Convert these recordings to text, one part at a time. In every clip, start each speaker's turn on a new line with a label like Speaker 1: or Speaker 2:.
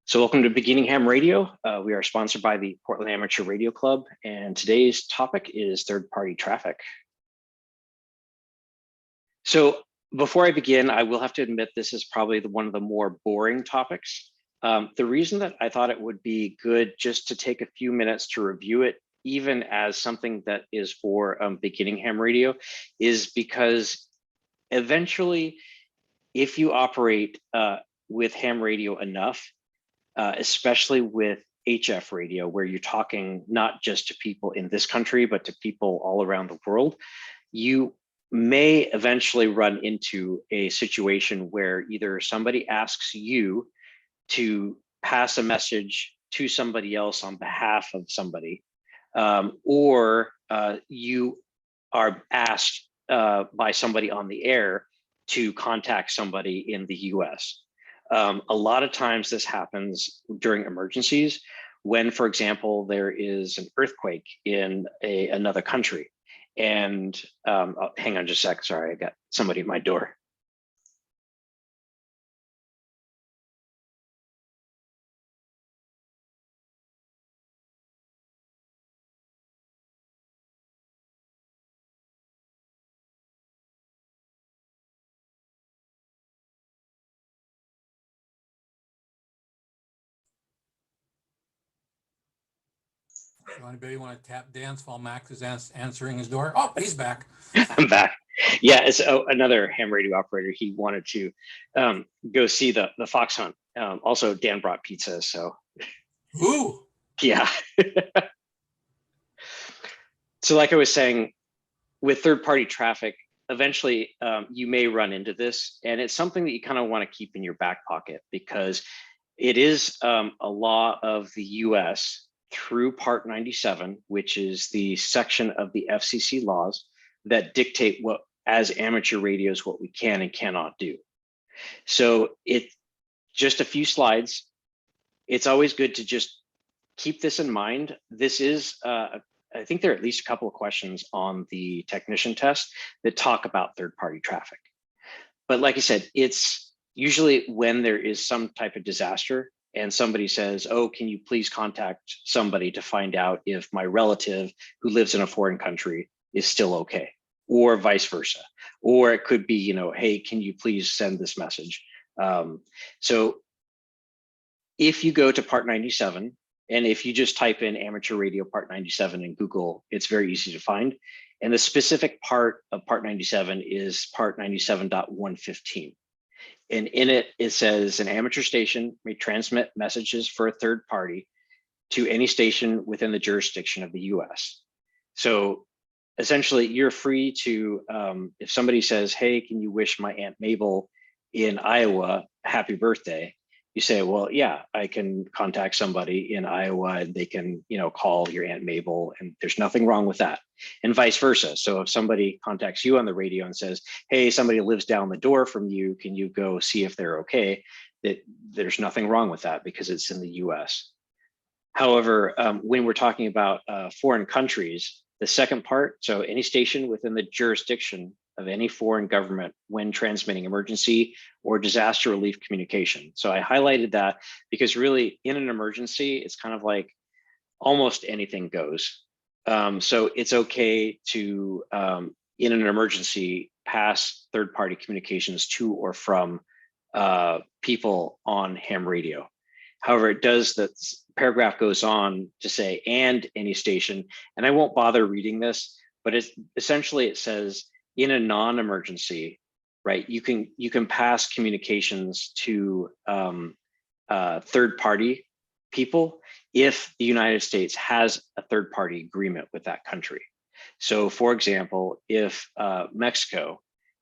Speaker 1: So welcome to Beginning Ham Radio. We are sponsored by the Portland Amateur Radio Club, and today's topic is third-party traffic. So before I begin, I will have to admit this is probably one of the more boring topics. The reason that I thought it would be good just to take a few minutes to review it, even as something that is for Beginning Ham Radio, is because eventually, if you operate with ham radio enough, especially with HF radio, where you're talking not just to people in this country, but to people all around the world, you may eventually run into a situation where either somebody asks you to pass a message to somebody else on behalf of somebody, or you are asked by somebody on the air to contact somebody in the US. A lot of times this happens during emergencies when, for example, there is an earthquake in another country. And hang on just a sec, sorry, I got somebody at my door.
Speaker 2: Anybody want to tap dance while Max is answering his door? Oh, he's back.
Speaker 1: I'm back. Yeah, it's another ham radio operator. He wanted to go see the fox hunt. Also, Dan brought pizza, so.
Speaker 2: Ooh.
Speaker 1: Yeah. So like I was saying, with third-party traffic, eventually you may run into this, and it's something that you kind of want to keep in your back pocket because it is a law of the US through Part 97, which is the section of the FCC laws that dictate what, as amateur radios, what we can and cannot do. So just a few slides. It's always good to just keep this in mind. This is, I think there are at least a couple of questions on the technician test that talk about third-party traffic. But like I said, it's usually when there is some type of disaster and somebody says, oh, can you please contact somebody to find out if my relative who lives in a foreign country is still okay, or vice versa. Or it could be, hey, can you please send this message? So if you go to Part 97, and if you just type in amateur radio Part 97 in Google, it's very easy to find. And the specific part of Part 97 is Part 97.115. And in it, it says an amateur station may transmit messages for a third party to any station within the jurisdiction of the US. So essentially, you're free to, if somebody says, hey, can you wish my Aunt Mabel in Iowa happy birthday? You say, well, yeah, I can contact somebody in Iowa and they can, call your Aunt Mabel, and there's nothing wrong with that. And vice versa. So if somebody contacts you on the radio and says, hey, somebody lives down the door from you, can you go see if they're okay? There's nothing wrong with that because it's in the US. However, when we're talking about foreign countries, the second part, so any station within the jurisdiction of any foreign government when transmitting emergency or disaster relief communication. So I highlighted that because really in an emergency, it's kind of like almost anything goes. So it's okay to, in an emergency, pass third-party communications to or from people on ham radio. However, the paragraph goes on to say, and any station, and I won't bother reading this, but essentially it says, in a non-emergency, right, you can pass communications to third-party people if the United States has a third-party agreement with that country. So for example, if Mexico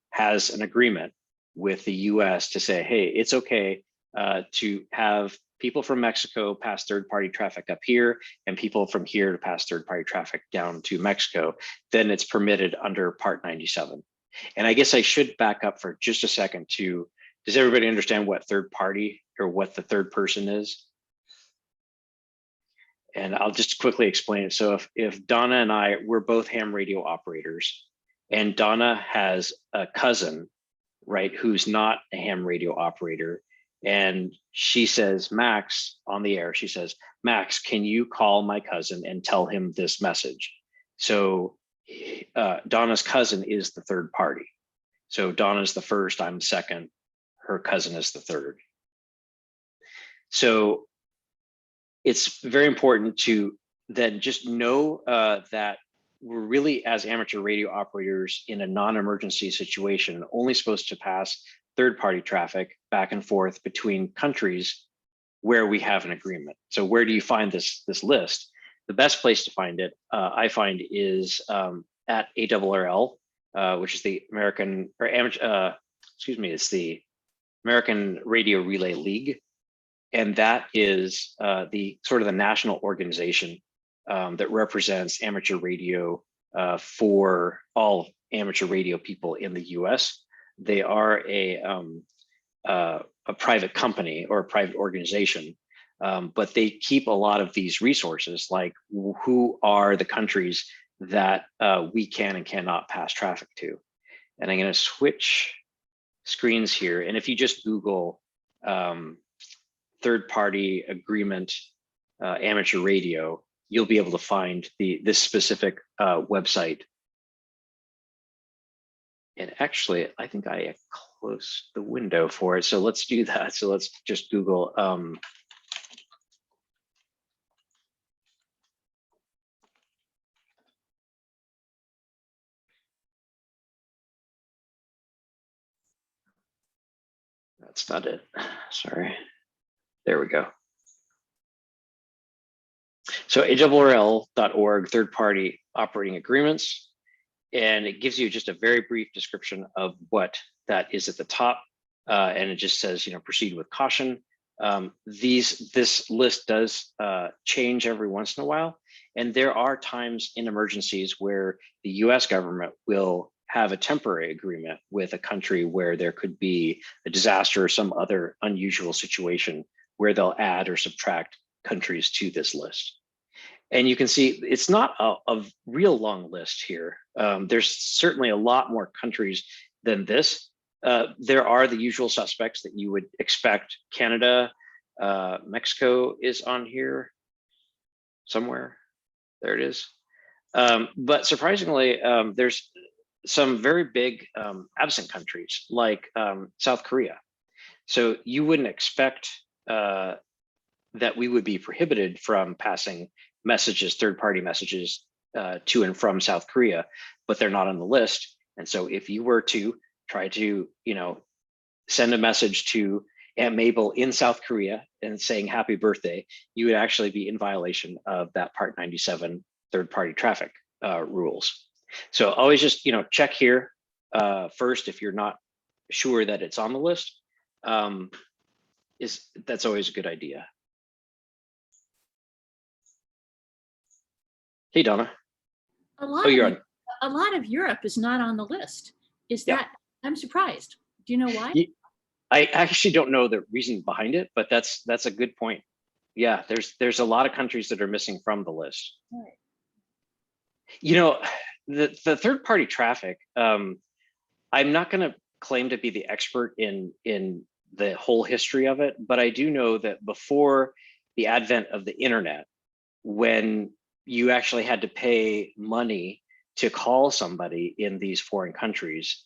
Speaker 1: has an agreement with the US to say, hey, it's okay to have people from Mexico pass third-party traffic up here and people from here to pass third-party traffic down to Mexico, then it's permitted under Part 97. And I guess I should back up for just a second to, does everybody understand what third party or what the third person is? And I'll just quickly explain it. So if Donna and I, we're both ham radio operators, and Donna has a cousin, right, who's not a ham radio operator, And she says, Max, on the air, she says, Max, can you call my cousin and tell him this message? So Donna's cousin is the third party. So Donna's the first, I'm the second, her cousin is the third. So it's very important to then just know that we're really, as amateur radio operators in a non-emergency situation, only supposed to pass third-party traffic back and forth between countries where we have an agreement. So where do you find this list? The best place to find it, I find, is at ARRL, which is the American, or it's the American Radio Relay League. And that is the sort of the national organization that represents amateur radio for all amateur radio people in the US. They are a private company or a private organization, but they keep a lot of these resources, like who are the countries that we can and cannot pass traffic to. And I'm going to switch screens here. And if you just Google third-party agreement amateur radio, you'll be able to find this specific website. And actually, I think I closed the window for it. So let's do that. So let's just Google that's not it. Sorry. There we go. So ARRL.org, third-party operating agreements, and it gives you just a very brief description of what that is at the top, and it just says, proceed with caution. This list does change every once in a while, and there are times in emergencies where the U.S. government will have a temporary agreement with a country where there could be a disaster or some other unusual situation where they'll add or subtract countries to this list. And you can see it's not a real long list here. There's certainly a lot more countries than this. There are the usual suspects that you would expect. Canada, Mexico is on here somewhere. There it is. But surprisingly, there's some very big absent countries like South Korea. So you wouldn't expect that we would be prohibited from passing messages, third-party messages to and from South Korea, but they're not on the list. And so if you were to try to, send a message to Aunt Mabel in South Korea and saying happy birthday, you would actually be in violation of that Part 97 third-party traffic rules. So always just, check here first if you're not sure that it's on the list. That's always a good idea. Hey, Donna.
Speaker 3: A lot of Europe is not on the list. Is that, I'm surprised. Do you know why?
Speaker 1: I actually don't know the reason behind it, but that's a good point. Yeah, there's a lot of countries that are missing from the list.
Speaker 3: Right.
Speaker 1: The third party traffic, I'm not going to claim to be the expert in the whole history of it, but I do know that before the advent of the internet, when you actually had to pay money to call somebody in these foreign countries,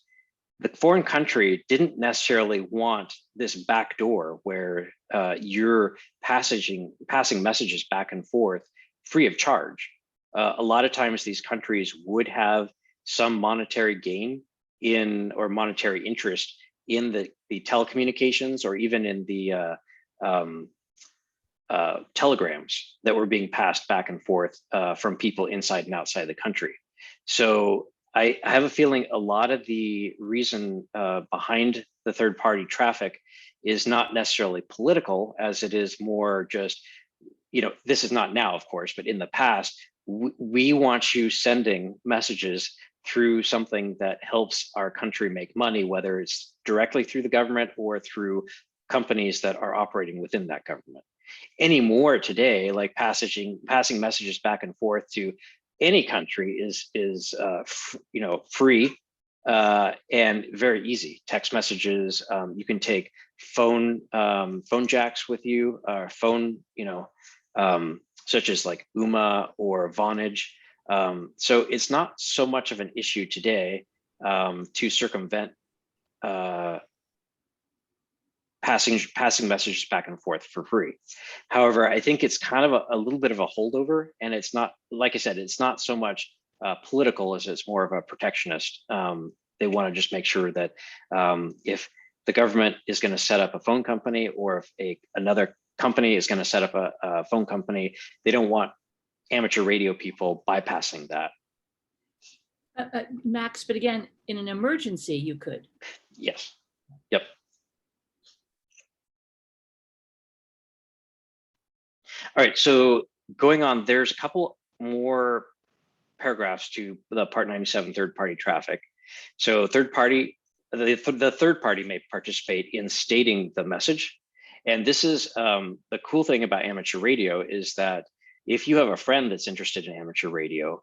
Speaker 1: the foreign country didn't necessarily want this back door where you're passing messages back and forth free of charge. A lot of times these countries would have some monetary gain in, or monetary interest in the telecommunications, or even in the telegrams that were being passed back and forth from people inside and outside the country. So I have a feeling a lot of the reason behind the third party traffic is not necessarily political, as it is more just, this is not now, of course, but in the past, we want you sending messages through something that helps our country make money, whether it's directly through the government or through companies that are operating within that government. Anymore today, like passing messages back and forth to any country is free and very easy. Text messages. You can take phone jacks with you, phone, such as like UMA or Vonage. So it's not so much of an issue today to circumvent passing messages back and forth for free. However, I think it's kind of a little bit of a holdover, and it's not, like I said, it's not so much political as it's more of a protectionist. They want to just make sure that if the government is going to set up a phone company, or if another company is going to set up a phone company, they don't want amateur radio people bypassing that.
Speaker 3: Max, but again, in an emergency, you could.
Speaker 1: Yes. Yep. All right, so going on, there's a couple more paragraphs to the Part 97 third-party traffic. So the third party may participate in stating the message. And this is the cool thing about amateur radio, is that if you have a friend that's interested in amateur radio,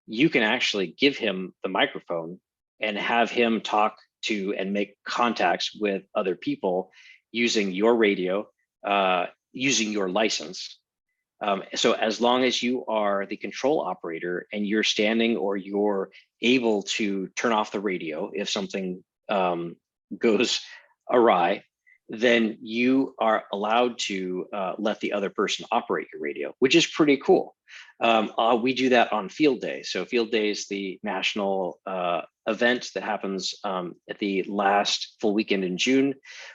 Speaker 1: you can actually give him the microphone and have him talk to and make contacts with other people using your radio, using your license. So as long as you are the control operator and you're standing, or you're able to turn off the radio if something goes awry, then you are allowed to let the other person operate your radio, which is pretty cool. We do that on Field Day. So Field Day is the national event that happens at the last full weekend in June,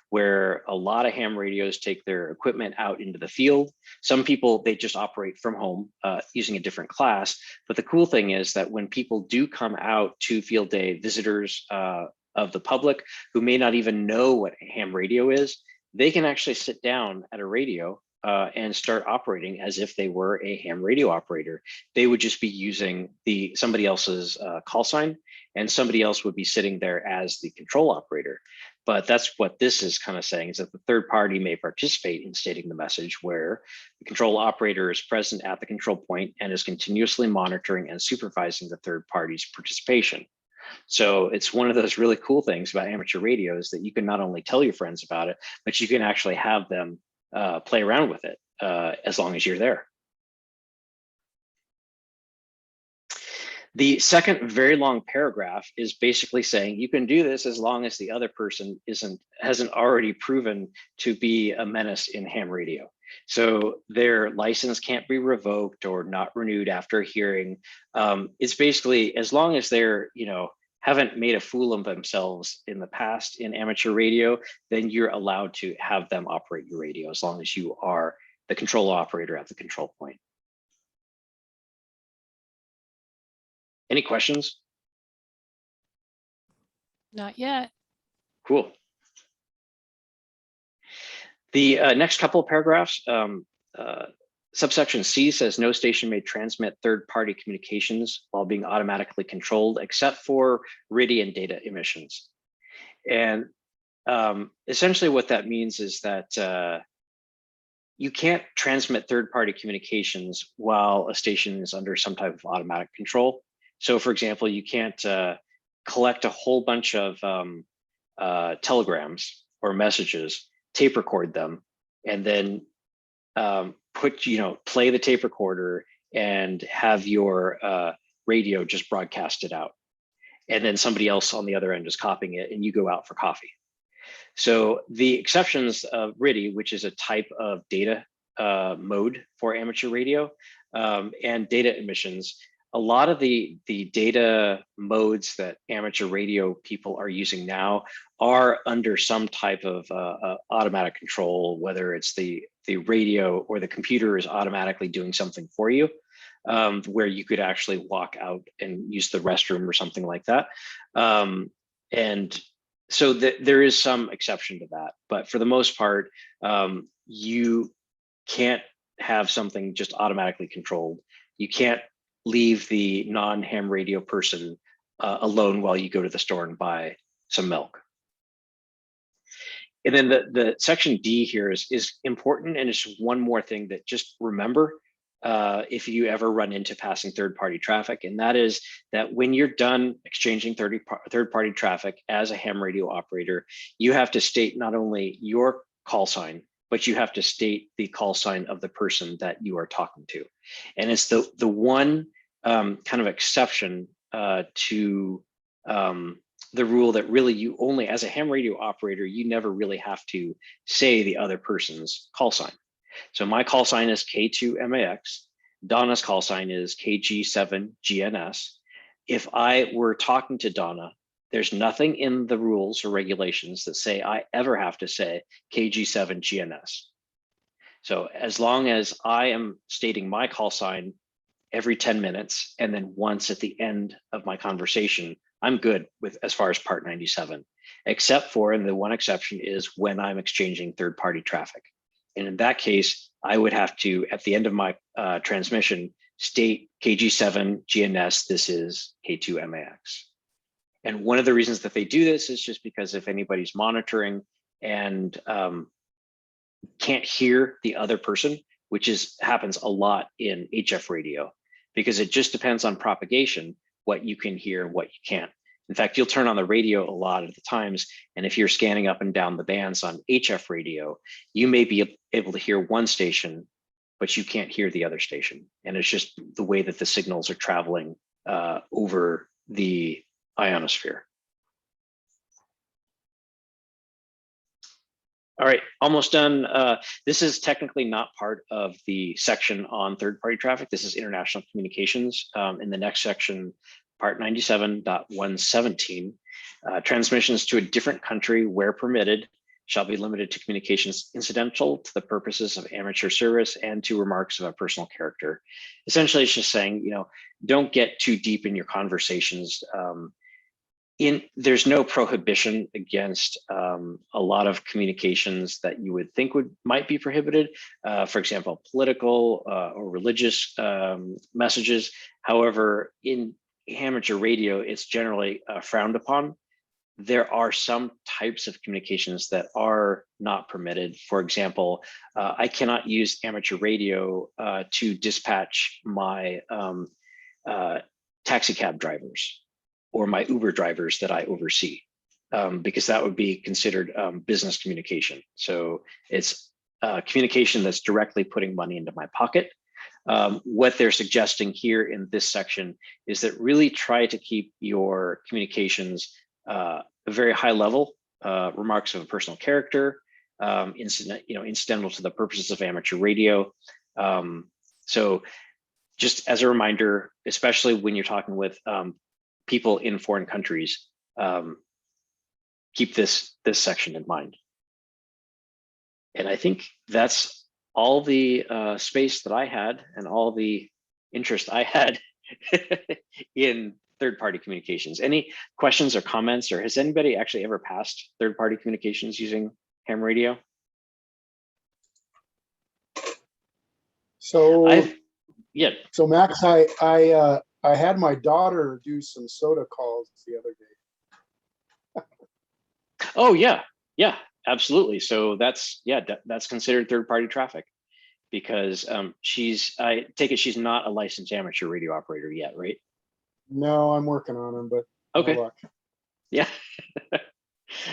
Speaker 1: where a lot of ham radios take their equipment out into the field. Some people, they just operate from home using a different class. But the cool thing is that when people do come out to Field Day, visitors of the public who may not even know what a ham radio is, they can actually sit down at a radio and start operating as if they were a ham radio operator. They would just be using somebody else's call sign, and somebody else would be sitting there as the control operator. But that's what this is kind of saying, is that the third party may participate in stating the message, where the control operator is present at the control point and is continuously monitoring and supervising the third party's participation. So it's one of those really cool things about amateur radio, is that you can not only tell your friends about it, but you can actually have them play around with it as long as you're there. The second very long paragraph is basically saying you can do this as long as the other person hasn't already proven to be a menace in ham radio. So their license can't be revoked or not renewed after a hearing. It's basically, as long as they're, haven't made a fool of themselves in the past in amateur radio, then you're allowed to have them operate your radio, as long as you are the control operator at the control point. Any questions?
Speaker 4: Not yet.
Speaker 1: Cool. The next couple of paragraphs, subsection C says no station may transmit third-party communications while being automatically controlled, except for RTTY and data emissions. And essentially what that means is that you can't transmit third-party communications while a station is under some type of automatic control. So for example, you can't collect a whole bunch of telegrams or messages, tape record them, and then play the tape recorder and have your radio just broadcast it out. And then somebody else on the other end is copying it, and you go out for coffee. So the exceptions of RTTY, which is a type of data mode for amateur radio, and data emissions, a lot of the data modes that amateur radio people are using now are under some type of automatic control, whether it's the radio or the computer is automatically doing something for you, where you could actually walk out and use the restroom or something like that. And so there is some exception to that, but for the most part, you can't have something just automatically controlled. You can't leave the non-ham radio person alone while you go to the store and buy some milk. And then the section D here is important, and it's one more thing that just remember, if you ever run into passing third-party traffic, and that is that when you're done exchanging third-party traffic as a ham radio operator, you have to state not only your call sign, but you have to state the call sign of the person that you are talking to. And it's the one kind of exception to the rule that really you only, as a ham radio operator, you never really have to say the other person's call sign. So my call sign is K2MAX. Donna's call sign is KG7GNS. If I were talking to Donna, there's nothing in the rules or regulations that say I ever have to say KG7GNS. So as long as I am stating my call sign every 10 minutes and then once at the end of my conversation, I'm good with as far as Part 97, except for, and the one exception is when I'm exchanging third-party traffic. And in that case, I would have to, at the end of my transmission, state KG7 GNS, this is K2 MAX. And one of the reasons that they do this is just because if anybody's monitoring and can't hear the other person, which happens a lot in HF radio, because it just depends on propagation, what you can hear, what you can't. In fact, you'll turn on the radio a lot of the times, and if you're scanning up and down the bands on HF radio, you may be able to hear one station, but you can't hear the other station. And it's just the way that the signals are traveling over the ionosphere. All right, almost done. This is technically not part of the section on third-party traffic. This is international communications. In the next section, Part 97.117, transmissions to a different country where permitted shall be limited to communications incidental to the purposes of amateur service and to remarks of a personal character. Essentially, it's just saying, don't get too deep in your conversations. There's no prohibition against a lot of communications that you would think might be prohibited. For example, political or religious messages. However, in amateur radio, it's generally frowned upon. There are some types of communications that are not permitted. For example, I cannot use amateur radio to dispatch my taxi cab drivers or my Uber drivers that I oversee, because that would be considered business communication. So it's communication that's directly putting money into my pocket. What they're suggesting here in this section is that really try to keep your communications a very high level, remarks of a personal character, incidental to the purposes of amateur radio. So just as a reminder, especially when you're talking with people in foreign countries, keep this section in mind. And I think that's all the space that I had and all the interest I had in third-party communications. Any questions or comments, or has anybody actually ever passed third-party communications using ham radio?
Speaker 4: So
Speaker 1: yeah.
Speaker 4: So Max, I had my daughter do some soda calls the other day.
Speaker 1: Oh yeah, absolutely. So that's considered third-party traffic, because I take it she's not a licensed amateur radio operator yet, right?
Speaker 4: No, I'm working on them, but
Speaker 1: okay.
Speaker 4: No luck.
Speaker 1: Yeah.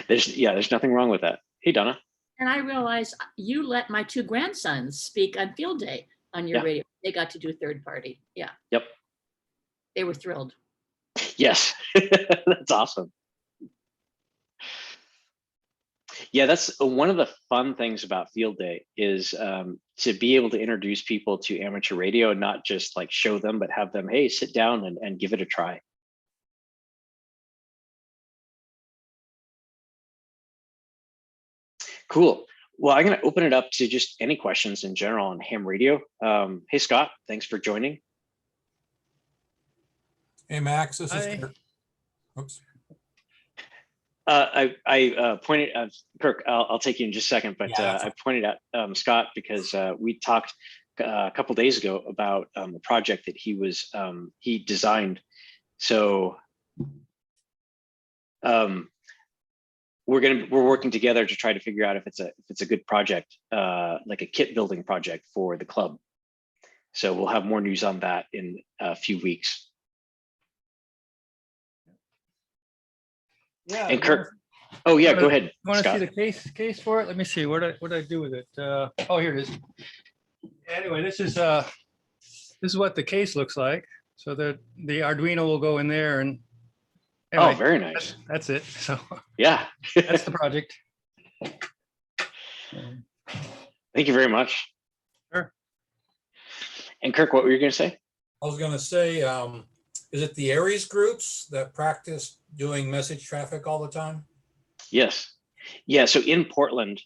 Speaker 1: There's nothing wrong with that. Hey, Donna.
Speaker 3: And I realized you let my two grandsons speak on field day on your radio. They got to do third party. Yeah.
Speaker 1: Yep.
Speaker 3: They were thrilled.
Speaker 1: Yes. That's awesome. Yeah, that's one of the fun things about field day is to be able to introduce people to amateur radio and not just like show them, but have them, hey, sit down and give it a try. Cool. Well, I'm going to open it up to just any questions in general on ham radio. Hey, Scott, thanks for joining.
Speaker 2: Hey, Max, this is Kirk. Oops.
Speaker 1: I pointed out, Kirk, I'll take you in just a second, but I pointed out Scott because we talked a couple days ago about the project that he designed. So we're working together to try to figure out if it's a good project, like a kit building project for the club. So we'll have more news on that in a few weeks.
Speaker 5: Yeah.
Speaker 1: And Kirk, oh yeah, go ahead,
Speaker 5: You want to see
Speaker 1: Scott.
Speaker 5: the case for it? Let me see. What did I do with it? Oh, here it is. Anyway, this is what the case looks like. So the Arduino will go in there, and anyway,
Speaker 1: Oh, very nice.
Speaker 5: that's it. So
Speaker 1: Yeah.
Speaker 5: that's the project.
Speaker 1: Thank you very much.
Speaker 5: Sure.
Speaker 1: And Kirk, what were you going to say?
Speaker 2: I was going to say, is it the Aries groups that practice doing message traffic all the time?
Speaker 1: Yes. Yeah. So in Portland,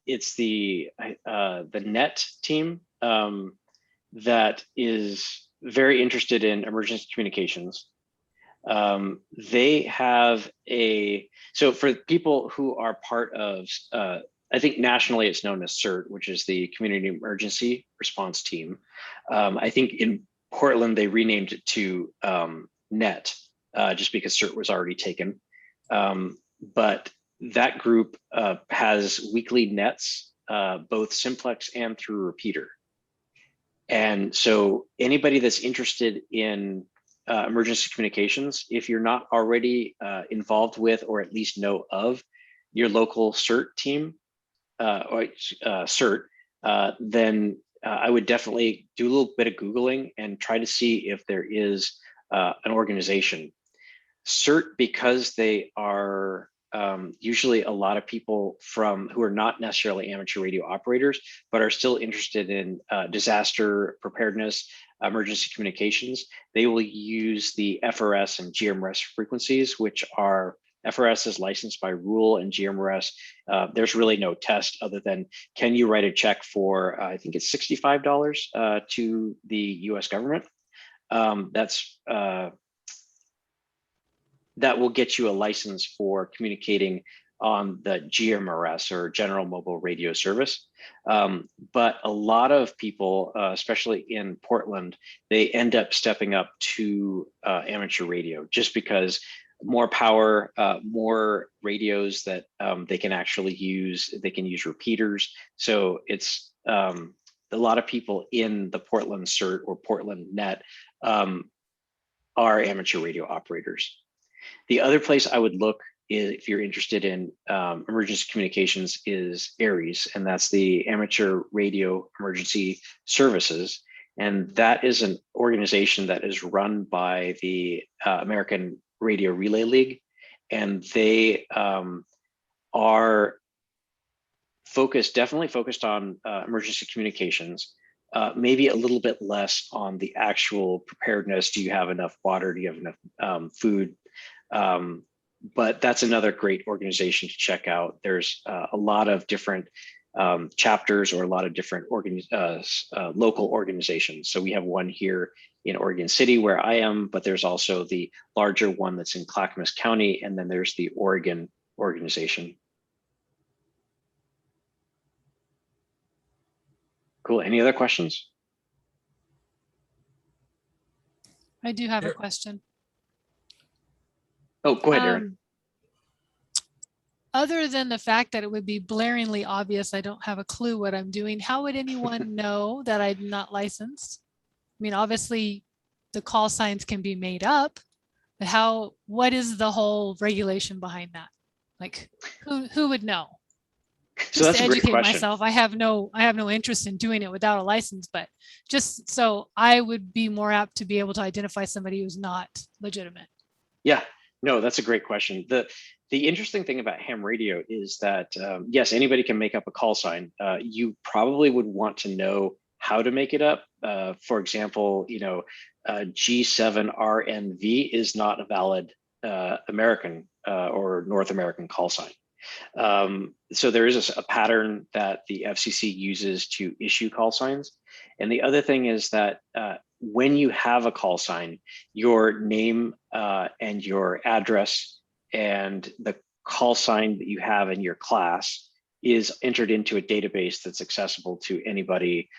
Speaker 1: it's the NET team that is very interested in emergency communications. They have so for people who are part of, I think nationally it's known as CERT, which is the Community Emergency Response Team. I think in Portland, they renamed it to NET, just because CERT was already taken. But that group has weekly nets, both simplex and through repeater. And so anybody that's interested in emergency communications, if you're not already involved with or at least know of your local CERT team, or CERT, then I would definitely do a little bit of Googling and try to see if there is an organization. CERT, because they are usually a lot of people who are not necessarily amateur radio operators, but are still interested in disaster preparedness, emergency communications. They will use the FRS and GMRS frequencies, which are FRS is licensed by rule, and GMRS, there's really no test other than, can you write a check for, I think it's $65 to the US government. That will get you a license for communicating on the GMRS, or General Mobile Radio Service. But a lot of people, especially in Portland, they end up stepping up to amateur radio, just because more power, more radios that they can actually use. They can use repeaters. So it's a lot of people in the Portland CERT or Portland NET are amateur radio operators. The other place I would look, if you're interested in emergency communications, is ARES, and that's the Amateur Radio Emergency Services. And that is an organization that is run by the American Radio Relay League. And they are definitely focused on emergency communications, maybe a little bit less on the actual preparedness. Do you have enough water? Do you have enough food? But that's another great organization to check out. There's a lot of different chapters, or a lot of different local organizations. So we have one here in Oregon City where I am, but there's also the larger one that's in Clackamas County, and then there's the Oregon organization. Cool. Any other questions?
Speaker 6: I do have a
Speaker 2: Sure.
Speaker 6: question.
Speaker 1: Oh, go ahead, Aaron.
Speaker 6: Other than the fact that it would be blaringly obvious I don't have a clue what I'm doing, how would anyone know that I'm not licensed? I mean, obviously the call signs can be made up, but what is the whole regulation behind that? Like, who would know?
Speaker 1: So
Speaker 6: Just
Speaker 1: that's
Speaker 6: to
Speaker 1: a great
Speaker 6: educate
Speaker 1: question.
Speaker 6: myself. I have no interest in doing it without a license, but just so I would be more apt to be able to identify somebody who's not legitimate.
Speaker 1: Yeah, no, that's a great question. The interesting thing about ham radio is that, yes, anybody can make up a call sign. You probably would want to know how to make it up. For example, G7RNV is not a valid American or North American call sign. So there is a pattern that the FCC uses to issue call signs. And the other thing is that when you have a call sign, your name and your address and the call sign that you have in your class is entered into a database that's accessible to anybody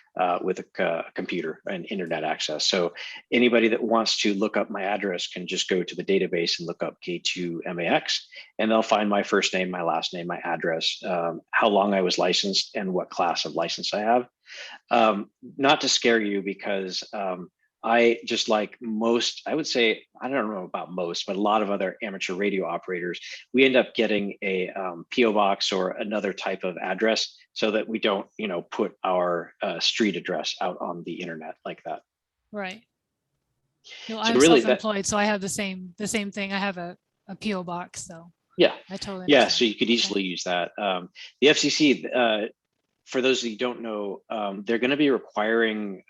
Speaker 1: with a computer and internet access. So anybody that wants to look up my address can just go to the database and look up K2MAX, and they'll find my first name, my last name, my address, how long I was licensed, and what class of license I have. Not to scare you, because I, just like most, I would say, I don't know about most, but a lot of other amateur radio operators, we end up getting a PO box or another type of address so that we don't, put our street address out on the internet like that.
Speaker 6: Right. No,
Speaker 1: So
Speaker 6: I'm
Speaker 1: really
Speaker 6: self-employed, so I have the same thing. I have a PO box, so
Speaker 1: yeah,
Speaker 6: I totally
Speaker 1: yeah.
Speaker 6: understand.
Speaker 1: So you could easily use that. The FCC, for those of you who don't know, they're going to be requiring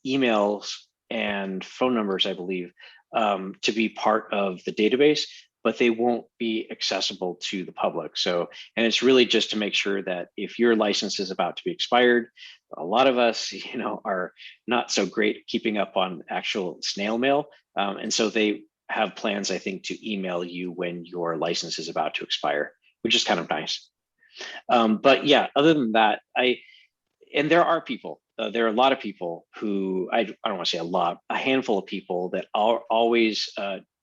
Speaker 1: emails and phone numbers, I believe, to be part of the database, but they won't be accessible to the public. So, and it's really just to make sure that if your license is about to be expired, a lot of us, are not so great at keeping up on actual snail mail. And so they have plans, I think, to email you when your license is about to expire, which is kind of nice. But yeah, other than that, and there are people, there are a lot of people who, I don't want to say a lot, a handful of people that are always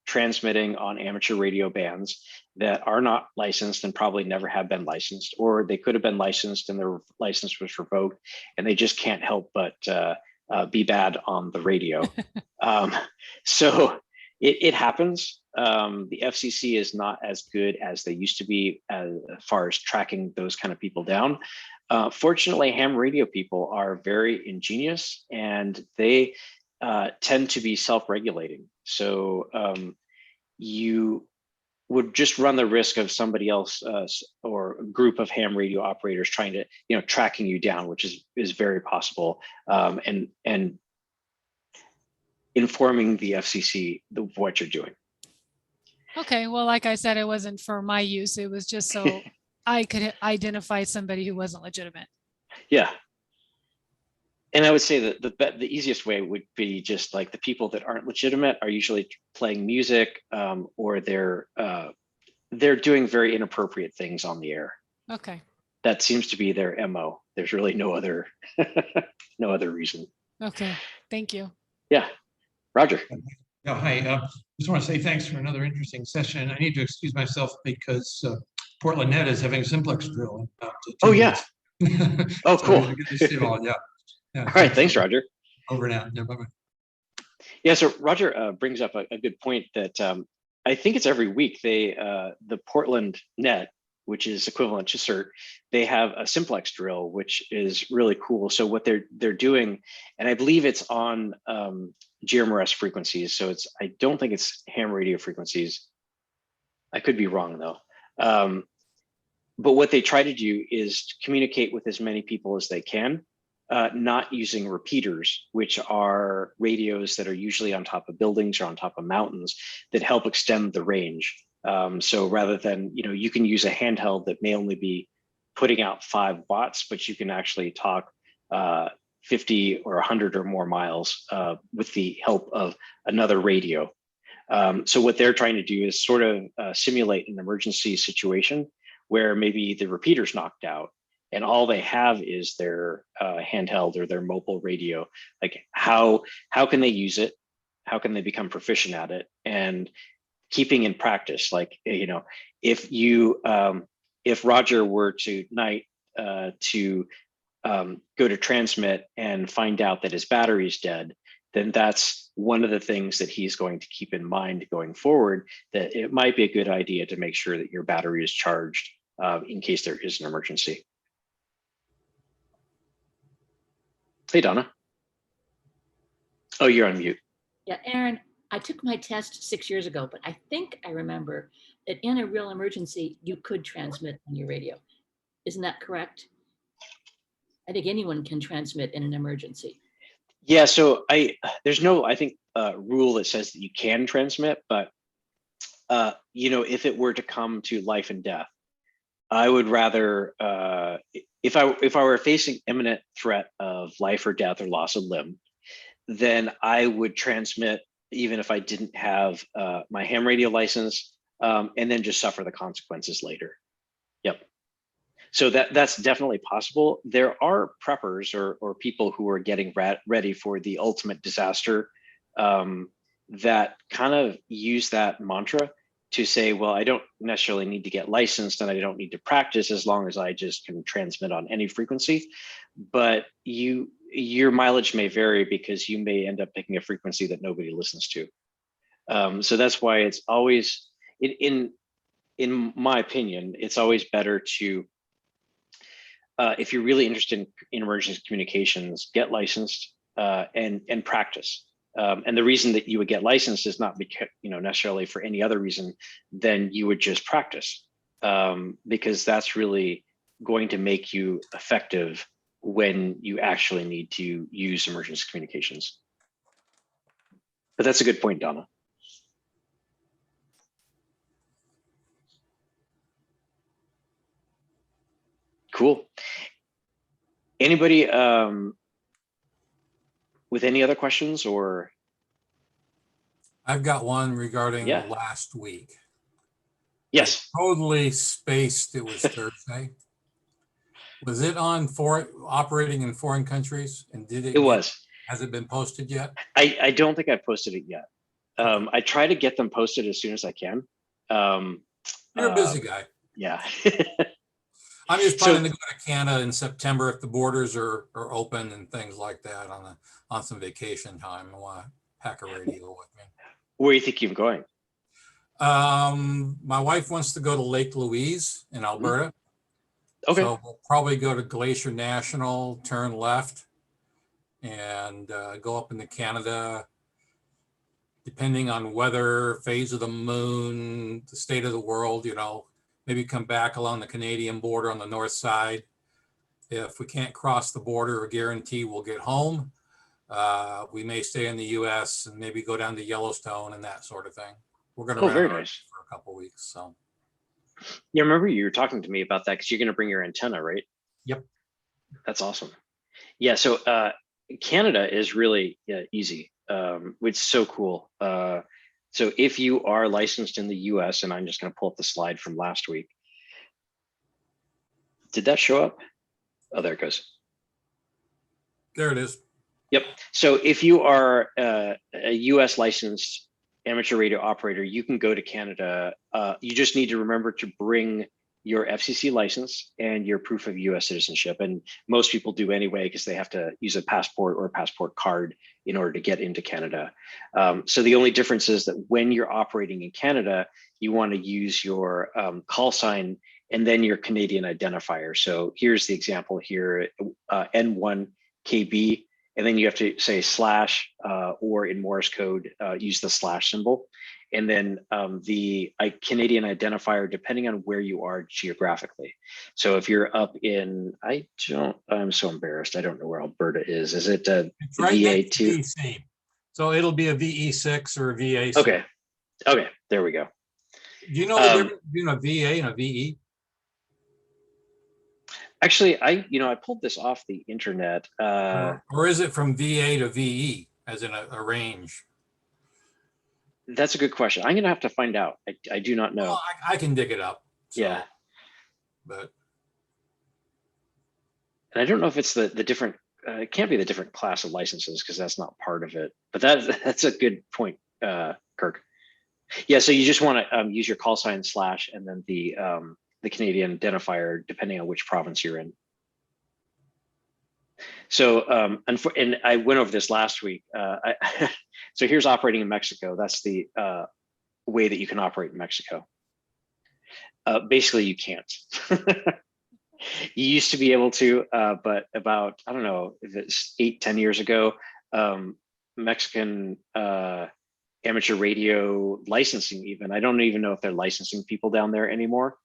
Speaker 1: transmitting on amateur radio bands that are not licensed and probably never have been licensed, or they could have been licensed and their license was revoked and they just can't help but be bad on the radio. So it happens. The FCC is not as good as they used to be as far as tracking those kind of people down. Fortunately, ham radio people are very ingenious, and they tend to be self-regulating. So you would just run the risk of somebody else or a group of ham radio operators trying to, tracking you down, which is very possible, and informing the FCC of what you're doing.
Speaker 6: Okay, well, like I said, it wasn't for my use. It was just so I could identify somebody who wasn't legitimate.
Speaker 1: Yeah. And I would say that the easiest way would be just like the people that aren't legitimate are usually playing music, or they're doing very inappropriate things on the air.
Speaker 6: Okay.
Speaker 1: That seems to be their MO. There's really no other reason.
Speaker 6: Okay, thank you.
Speaker 1: Yeah, Roger.
Speaker 7: Yeah, hi. Just want to say thanks for another interesting session. I need to excuse myself because Portland Net is having a simplex drill. In about 2
Speaker 1: Oh yeah.
Speaker 7: minutes.
Speaker 1: Oh
Speaker 7: So
Speaker 1: cool.
Speaker 7: good to see you all. Yeah.
Speaker 1: All right. Thanks, Roger.
Speaker 7: Over now. Yeah, bye-bye.
Speaker 1: Yeah. So Roger brings up a good point that I think it's every week they the Portland Net, which is equivalent to CERT, they have a simplex drill, which is really cool. So what they're doing, and I believe it's on GMRS frequencies. So I don't think it's ham radio frequencies. I could be wrong though. But what they try to do is to communicate with as many people as they can, not using repeaters, which are radios that are usually on top of buildings or on top of mountains that help extend the range. So rather than, you can use a handheld that may only be putting out 5 watts, but you can actually talk 50 or 100 or more miles with the help of another radio. So what they're trying to do is sort of simulate an emergency situation where maybe the repeater's knocked out and all they have is their handheld or their mobile radio. Like how can they use it? How can they become proficient at it? And keeping in practice, like, if Roger were tonight to go to transmit and find out that his battery is dead, then that's one of the things that he's going to keep in mind going forward, that it might be a good idea to make sure that your battery is charged in case there is an emergency. Hey, Donna. Oh, you're on mute.
Speaker 3: Yeah, Aaron, I took my test 6 years ago, but I think I remember that in a real emergency, you could transmit on your radio. Isn't that correct? I think anyone can transmit in an emergency.
Speaker 1: Yeah, so there's no, I think, rule that says that you can transmit, but if it were to come to life and death, I would rather, if I were facing imminent threat of life or death or loss of limb, then I would transmit even if I didn't have my ham radio license, and then just suffer the consequences later. Yep. So that's definitely possible. There are preppers or people who are getting ready for the ultimate disaster that kind of use that mantra to say, well, I don't necessarily need to get licensed and I don't need to practice as long as I just can transmit on any frequency. But your mileage may vary because you may end up picking a frequency that nobody listens to. So that's why it's always, in my opinion, it's always better to, if you're really interested in emergency communications, get licensed and practice. And the reason that you would get licensed is not because, necessarily for any other reason than you would just practice, because that's really going to make you effective when you actually need to use emergency communications. But that's a good point, Donna. Cool. Anybody with any other questions or?
Speaker 2: I've got one regarding
Speaker 1: Yeah.
Speaker 2: last week.
Speaker 1: Yes.
Speaker 2: I totally spaced it was Thursday. Was it on operating in foreign countries? And did it?
Speaker 1: It was.
Speaker 2: Has it been posted yet?
Speaker 1: I don't think I posted it yet. I try to get them posted as soon as I can.
Speaker 2: You're a busy guy.
Speaker 1: Yeah.
Speaker 2: I'm just planning to go to Canada in September if the borders are open and things like that on some vacation time. I want to pack a radio with me.
Speaker 1: Where do you think you're going?
Speaker 2: My wife wants to go to Lake Louise in Alberta.
Speaker 1: Okay.
Speaker 2: So we'll probably go to Glacier National, turn left, and go up into Canada. Depending on weather, phase of the moon, the state of the world, maybe come back along the Canadian border on the north side. If we can't cross the border or guarantee we'll get home, we may stay in the US and maybe go down to Yellowstone and that sort of thing. We're going to
Speaker 1: very
Speaker 2: rent
Speaker 1: nice
Speaker 2: for a couple of weeks. So
Speaker 1: yeah, remember you were talking to me about that because you're going to bring your antenna, right?
Speaker 2: Yep.
Speaker 1: That's awesome. Yeah. So Canada is really easy. It's so cool. So if you are licensed in the US, and I'm just going to pull up the slide from last week. Did that show up? Oh, there it goes.
Speaker 2: There it is.
Speaker 1: Yep. So if you are a US licensed amateur radio operator, you can go to Canada. You just need to remember to bring your FCC license and your proof of US citizenship. And most people do anyway, because they have to use a passport or a passport card in order to get into Canada. So the only difference is that when you're operating in Canada, you want to use your call sign and then your Canadian identifier. So here's the example here, N1KB, and then you have to say / or in Morse code, use the / symbol. And then the Canadian identifier, depending on where you are geographically. So if you're up in, I'm so embarrassed. I don't know where Alberta is. Is it
Speaker 2: It's right next to
Speaker 1: VA2?
Speaker 2: VC. So it'll be a VE6 or a VA6.
Speaker 1: Okay, there we go.
Speaker 2: Do you know the difference between a VA and a VE?
Speaker 1: Actually, I pulled this off the internet.
Speaker 2: Or is it from VA to VE, as in a range?
Speaker 1: That's a good question. I'm going to have to find out. I do not know.
Speaker 2: Well, I can dig it up. So,
Speaker 1: Yeah.
Speaker 2: But
Speaker 1: And I don't know if it's the different, it can't be the different class of licenses because that's not part of it. But that's a good point, Kirk. Yeah, so you just want to use your call sign / and then the Canadian identifier, depending on which province you're in. So, and I went over this last week. So here's operating in Mexico. That's the way that you can operate in Mexico. Basically, you can't. You used to be able to, but about, I don't know, if it's 8-10 years ago, Mexican amateur radio licensing even, I don't even know if they're licensing people down there anymore.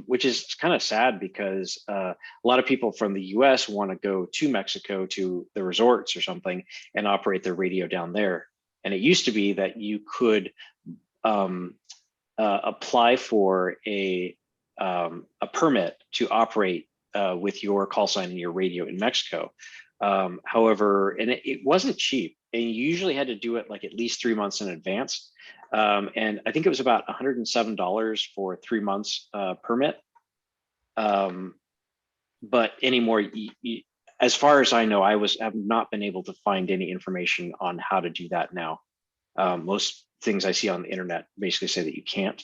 Speaker 1: Which is kind of sad because a lot of people from the US want to go to Mexico to the resorts or something and operate their radio down there. And it used to be that you could apply for a permit to operate with your call sign and your radio in Mexico. However, and it wasn't cheap, and you usually had to do it like at least 3 months in advance. And I think it was about $107 for 3 months permit. But anymore, as far as I know, have not been able to find any information on how to do that now. Most things I see on the internet basically say that you can't.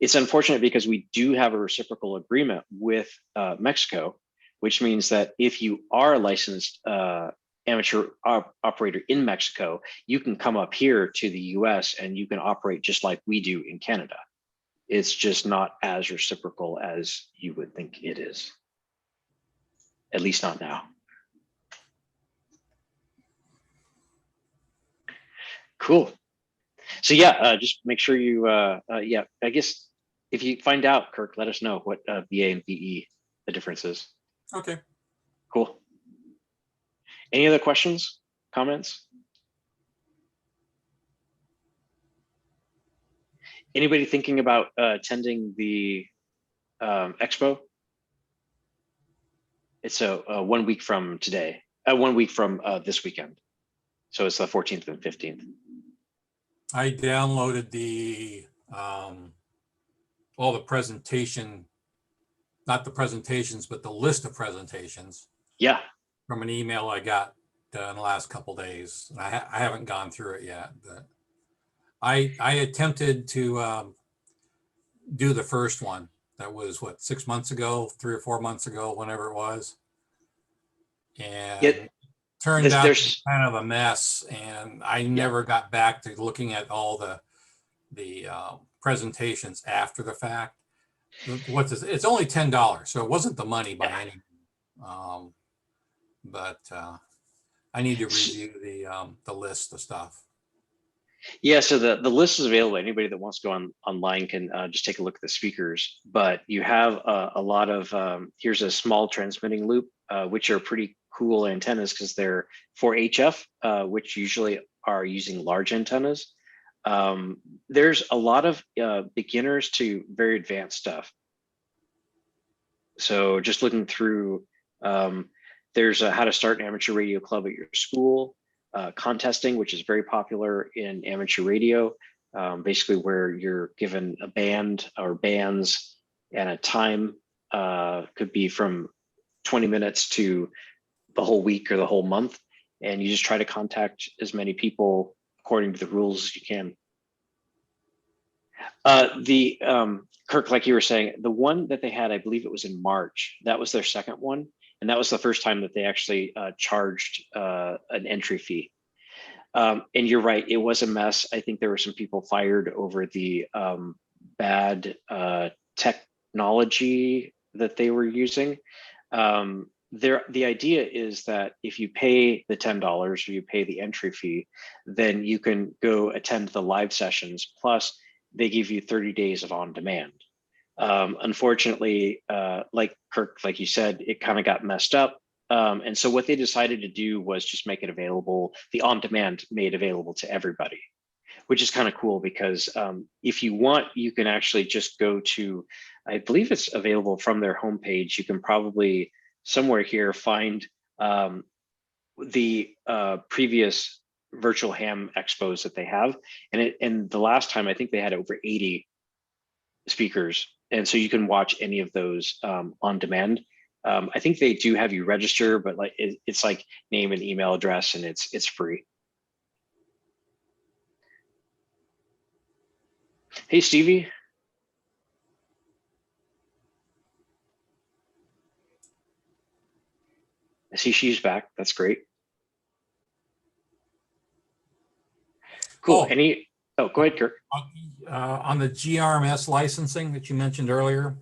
Speaker 1: It's unfortunate because we do have a reciprocal agreement with Mexico, which means that if you are a licensed amateur operator in Mexico, you can come up here to the US and you can operate just like we do in Canada. It's just not as reciprocal as you would think it is. At least not now. Cool. So yeah, just make sure you, yeah, I guess if you find out, Kirk, let us know what VA and VE, the difference is.
Speaker 2: Okay.
Speaker 1: Cool. Any other questions, comments? Anybody thinking about attending the expo? It's a 1 week from today, 1 week from this weekend. So it's the 14th and 15th.
Speaker 2: I downloaded the all the presentation, not the presentations, but the list of presentations
Speaker 1: Yeah.
Speaker 2: from an email I got in the last couple days. I haven't gone through it yet, but I attempted to do the first one. That was what, 6 months ago, 3 or 4 months ago, whenever it was. And
Speaker 1: Yeah,
Speaker 2: turned out to be
Speaker 1: there's
Speaker 2: kind of a mess. And I never got back to looking at all the presentations after the fact. What's this? It's only $10, so it wasn't the money by any. But I need to review the list of stuff.
Speaker 1: Yeah, so the list is available. Anybody that wants to go online can just take a look at the speakers. But you have a lot of, here's a small transmitting loop, which are pretty cool antennas because they're for HF, which usually are using large antennas. There's a lot of beginners to very advanced stuff. So just looking through, there's a how to start an amateur radio club at your school. Contesting, which is very popular in amateur radio, basically where you're given a band or bands and a time, could be from 20 minutes to the whole week or the whole month. And you just try to contact as many people according to the rules as you can. Kirk, like you were saying, the one that they had, I believe it was in March, that was their second one. And that was the first time that they actually charged an entry fee. And you're right, it was a mess. I think there were some people fired over the bad technology that they were using. The idea is that if you pay the $10 or you pay the entry fee, then you can go attend the live sessions. Plus, they give you 30 days of on demand. Unfortunately, like Kirk, like you said, it kind of got messed up. And so what they decided to do was just make it available, the on demand made available to everybody, which is kind of cool because if you want, you can actually just go to, I believe it's available from their homepage. You can probably somewhere here find the previous virtual ham expos that they have. And the last time, I think they had over 80 speakers. And so you can watch any of those on demand. I think they do have you register, but like it's like name and email address, and it's free. Hey, Stevie. I see she's back. That's great. Cool.
Speaker 2: Oh,
Speaker 1: go ahead, Kirk.
Speaker 2: On the GRMS licensing that you mentioned earlier,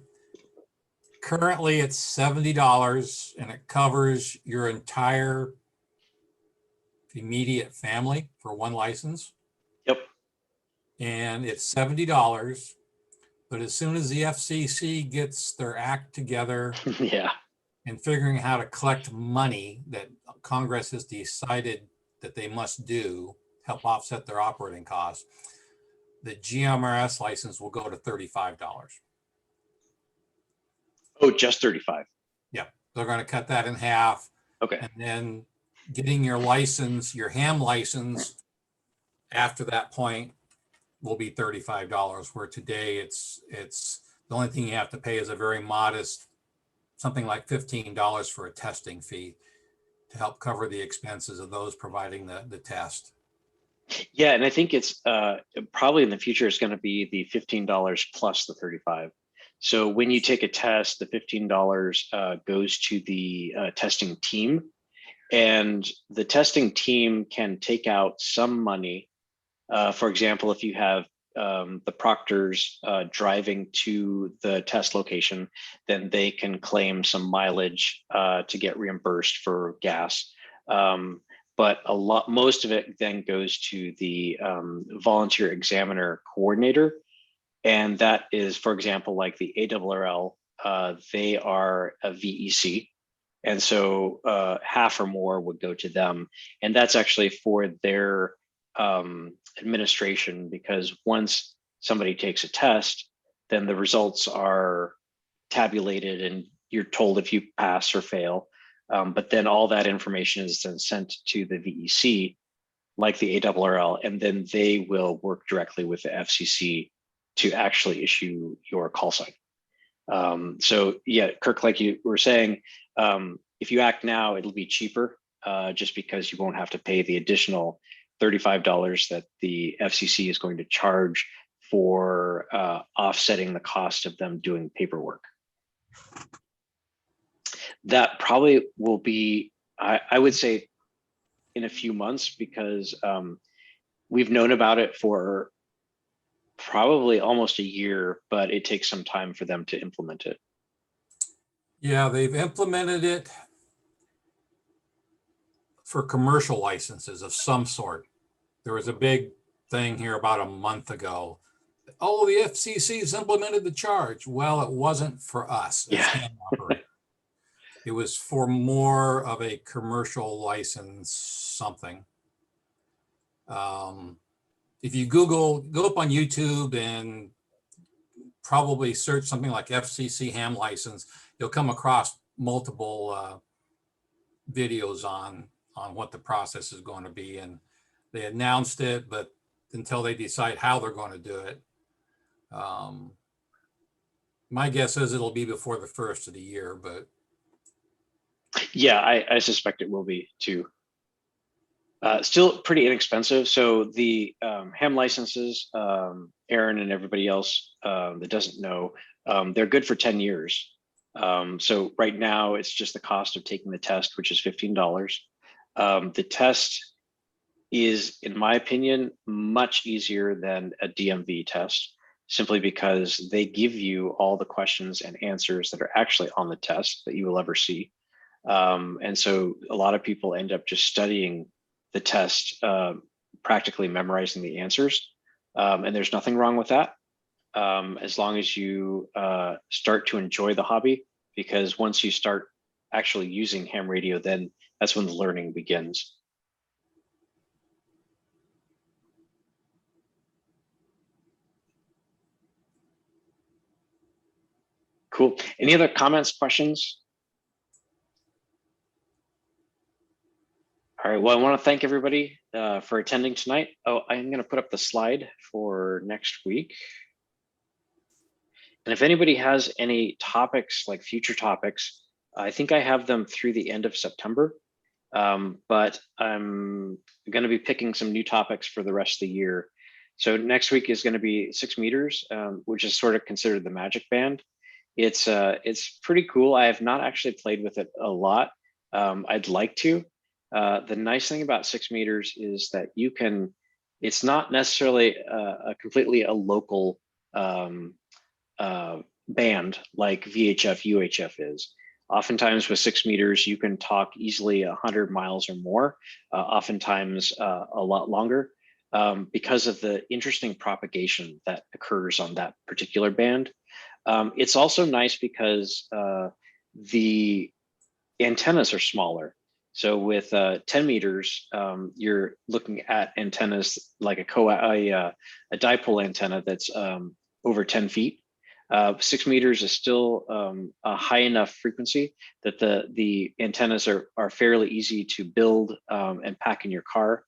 Speaker 2: currently it's $70 and it covers your entire immediate family for one license.
Speaker 1: Yep.
Speaker 2: And it's $70, but as soon as the FCC gets their act together
Speaker 1: Yeah.
Speaker 2: and figuring how to collect money that Congress has decided that they must do, help offset their operating costs, the GMRS license will go to $35.
Speaker 1: Oh, just 35.
Speaker 2: Yeah, they're going to cut that in half.
Speaker 1: Okay.
Speaker 2: And then getting your license, your ham license, after that point will be $35, where today it's The only thing you have to pay is a very modest, something like $15 for a testing fee to help cover the expenses of those providing the test.
Speaker 1: Yeah, and I think it's probably in the future is going to be the $15 plus the 35. So when you take a test, the $15 goes to the testing team, and the testing team can take out some money. For example, if you have the proctors driving to the test location, then they can claim some mileage to get reimbursed for gas. But most of it then goes to the volunteer examiner coordinator. And that is, for example, like the ARRL, they are a VEC. And so half or more would go to them. And that's actually for their administration, because once somebody takes a test, then the results are tabulated and you're told if you pass or fail. But then all that information is then sent to the VEC, like the ARRL, and then they will work directly with the FCC to actually issue your call sign. So yeah, Kirk, like you were saying, if you act now, it'll be cheaper just because you won't have to pay the additional $35 that the FCC is going to charge for offsetting the cost of them doing paperwork. That probably will be, I would say, in a few months, because we've known about it for probably almost a year, but it takes some time for them to implement it.
Speaker 2: Yeah, they've implemented it for commercial licenses of some sort. There was a big thing here about a month ago. Oh, the FCC's implemented the charge. Well, it wasn't for us as ham operators. It was for more of a commercial license something. If you go up on YouTube and probably search something like FCC ham license, you'll come across multiple videos on what the process is going to be. And they announced it, but until they decide how they're going to do it, my guess is it'll be before the first of the year, but
Speaker 1: yeah, I suspect it will be too. Still pretty inexpensive. So the ham licenses, Aaron and everybody else that doesn't know, they're good for 10 years. So right now it's just the cost of taking the test, which is $15. The test is, in my opinion, much easier than a DMV test, simply because they give you all the questions and answers that are actually on the test that you will ever see. And so a lot of people end up just studying the test, practically memorizing the answers. And there's nothing wrong with that, as long as you start to enjoy the hobby, because once you start actually using ham radio, then that's when the learning begins. Cool. Any other comments, questions? All right, well, I want to thank everybody for attending tonight. Oh, I'm going to put up the slide for next week. And if anybody has any topics, like future topics, I think I have them through the end of September, but I'm going to be picking some new topics for the rest of the year. So next week is going to be 6 meters, which is sort of considered the magic band. It's pretty cool. I have not actually played with it a lot. I'd like to. The nice thing about 6 meters is that you can, it's not necessarily completely a local band like VHF, UHF is. Oftentimes with 6 meters, you can talk easily 100 miles or more, oftentimes a lot longer, because of the interesting propagation that occurs on that particular band. It's also nice because the antennas are smaller. So with 10 meters, you're looking at antennas like a dipole antenna that's over 10 feet. 6 meters is still a high enough frequency that the antennas are fairly easy to build and pack in your car.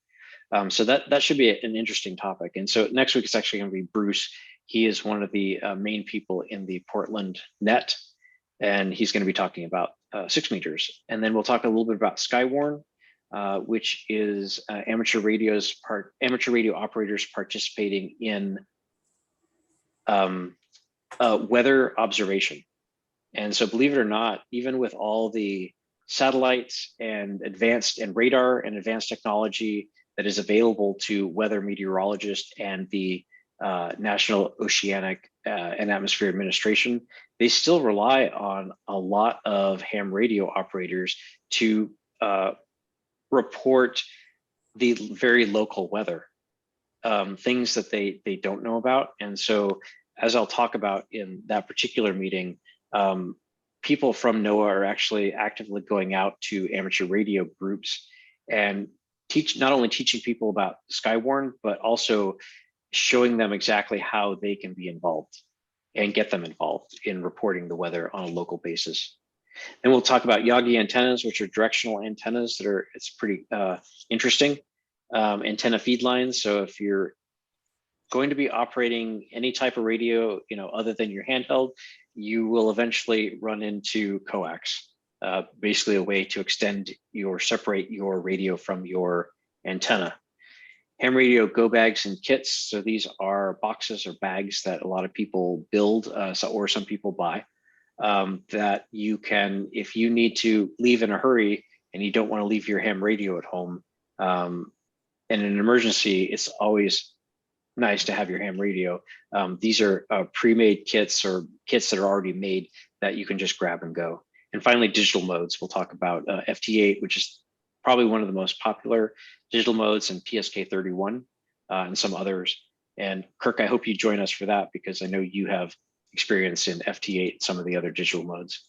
Speaker 1: So that should be an interesting topic. And so next week it's actually going to be Bruce. He is one of the main people in the Portland net, and he's going to be talking about 6 meters. And then we'll talk a little bit about Skywarn, which is amateur radio operators participating in weather observation. And so, believe it or not, even with all the satellites and radar and advanced technology that is available to weather meteorologists and the National Oceanic and Atmosphere Administration, they still rely on a lot of ham radio operators to report the very local weather, things that they don't know about. And so, as I'll talk about in that particular meeting, people from NOAA are actually actively going out to amateur radio groups and not only teaching people about Skywarn, but also showing them exactly how they can be involved and get them involved in reporting the weather on a local basis. Then we'll talk about Yagi antennas, which are directional antennas it's pretty interesting. Antenna feed lines. So if you're going to be operating any type of radio, other than your handheld, you will eventually run into coax, basically a way to separate your radio from your antenna. Ham radio go bags and kits. So these are boxes or bags that a lot of people build or some people buy, that you can, if you need to leave in a hurry and you don't want to leave your ham radio at home, in an emergency, it's always nice to have your ham radio. These are pre-made kits or kits that are already made that you can just grab and go. And finally, digital modes. We'll talk about FT8, which is probably one of the most popular digital modes, and PSK31 and some others. And Kirk, I hope you join us for that, because I know you have experience in FT8 and some of the other digital modes.